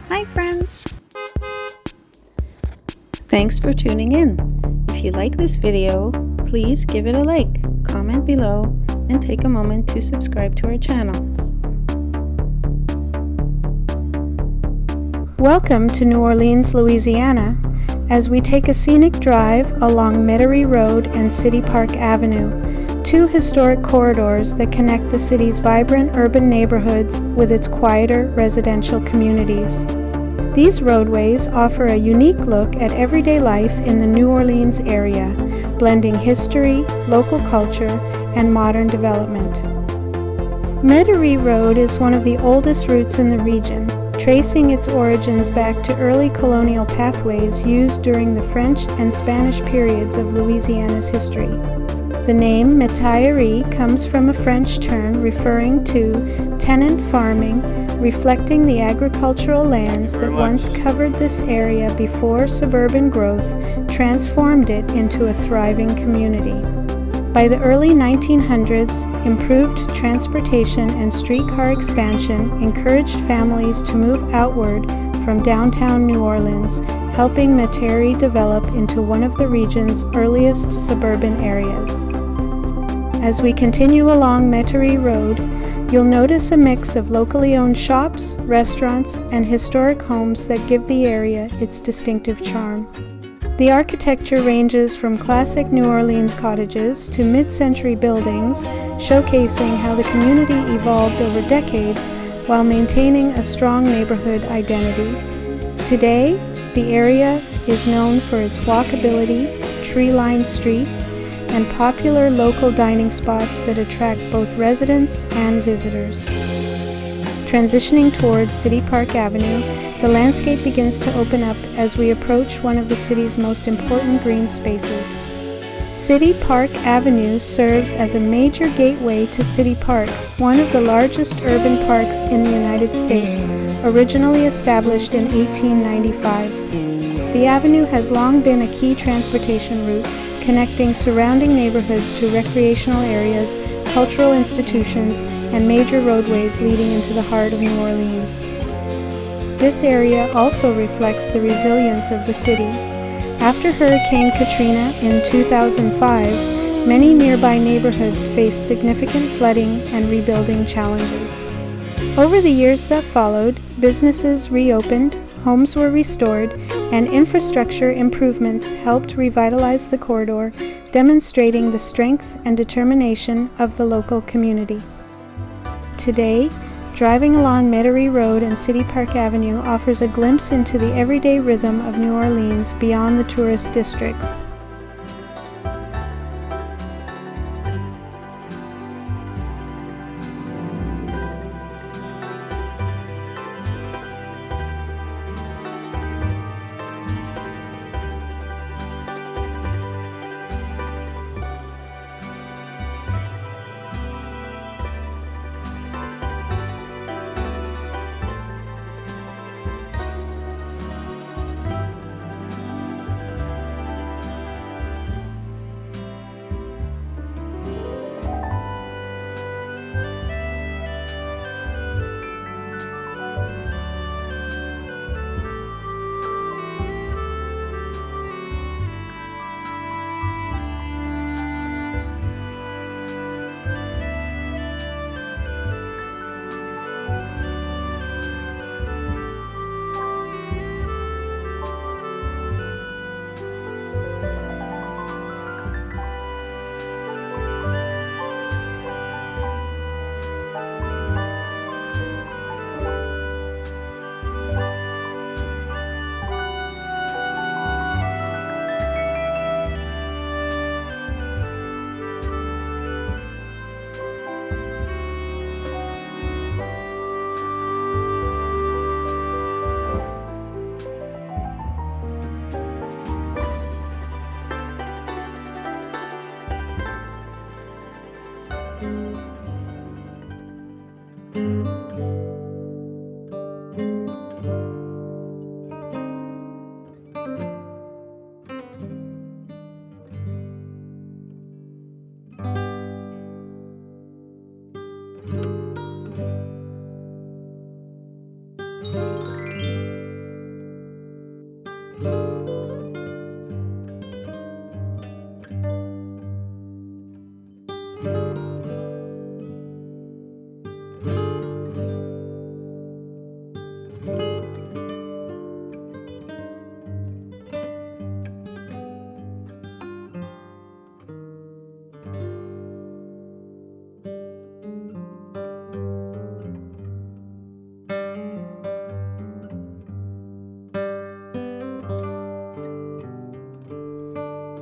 Hi friends! Thanks for tuning in. If you like this video, please give it a like, comment below, and take a moment to subscribe to our channel. Welcome to New Orleans, Louisiana, as we take a scenic drive along Metairie Road and City Park Avenue, two historic corridors that connect the city's vibrant urban neighborhoods with its quieter residential communities. These roadways offer a unique look at everyday life in the New Orleans area, blending history, local culture, and modern development. Metairie Road is one of the oldest routes in the region, tracing its origins back to early colonial pathways used during the French and Spanish periods of Louisiana's history. The name Metairie comes from a French term referring to tenant farming, reflecting the agricultural lands that once covered this area before suburban growth transformed it into a thriving community. By the early 1900s, improved transportation and streetcar expansion encouraged families to move outward from downtown New Orleans, helping Metairie develop into one of the region's earliest suburban areas. As we continue along Metairie Road, you'll notice a mix of locally owned shops, restaurants, and historic homes that give the area its distinctive charm. The architecture ranges from classic New Orleans cottages to mid-century buildings, showcasing how the community evolved over decades while maintaining a strong neighborhood identity. Today, the area is known for its walkability, tree-lined streets, and popular local dining spots that attract both residents and visitors. Transitioning towards City Park Avenue, the landscape begins to open up as we approach one of the city's most important green spaces. City Park Avenue serves as a major gateway to City Park, one of the largest urban parks in the United States, originally established in 1895. The avenue has long been a key transportation route, connecting surrounding neighborhoods to recreational areas, cultural institutions, and major roadways leading into the heart of New Orleans. This area also reflects the resilience of the city. After Hurricane Katrina in 2005, many nearby neighborhoods faced significant flooding and rebuilding challenges. Over the years that followed, businesses reopened, homes were restored, and infrastructure improvements helped revitalize the corridor, demonstrating the strength and determination of the local community. Today, driving along Metairie Road and City Park Avenue offers a glimpse into the everyday rhythm of New Orleans beyond the tourist districts.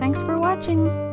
Thanks for watching!